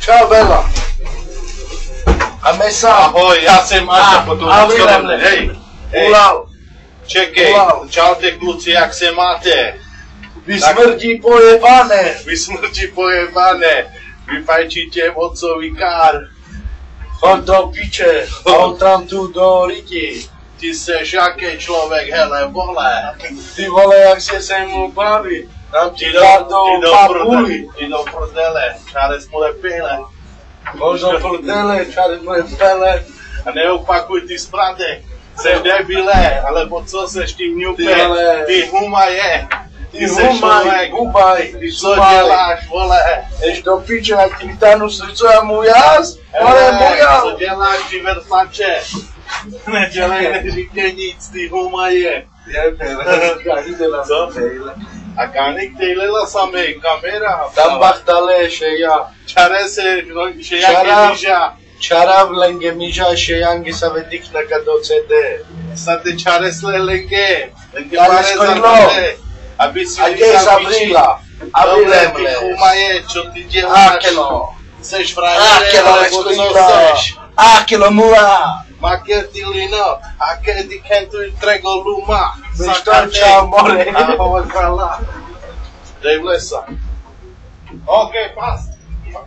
Čau, Bela. A Mesa. Ahoj, já jsem Aša, potom hej, Ulal. Čekej, čaute kluci, jak se máte? Vy smrdí pojebané. Vy smrdí pojebané, vy fajčíte otcový kár. Chod do piče, a tam tu do lidi. Ty seš jaký člověk, hele, vole. Ty vole, jak se mu baví. Tam ti dá do papuli. Ty do prdele, čárec mu lepile. Chod do prdele, čárec mu lepile. A neopakuj ty spradek. Jsem debile, alebo co seš ty hňupe, ty humaje. Ty humaj, hubaj, ty co děláš, vole? Jdeš do piče, jak ti vytáhnu srdce a můj jas? Ale můj jas. Co děláš, ty vertlače? Nedělej, neříkej nic, ty humaje. Co? A kanik tejlela samej, kamera. Tam bachtale, šeja. Čare se, šejange níža. Čara v lenge míža, šejangi sa vedikna do CD. Sate čare sle lenge. Lenge Ale pare skojilo. Aby si Ake zabrila. Dobre, ty humaje, čo ty děláš? Akelo. Seš frajer, alebo co seš? Akelo mula. Maker ty lino, ake ty kentu trego luma. Čau, more. Ahoj, krala. Dej v lesa. OK, pas.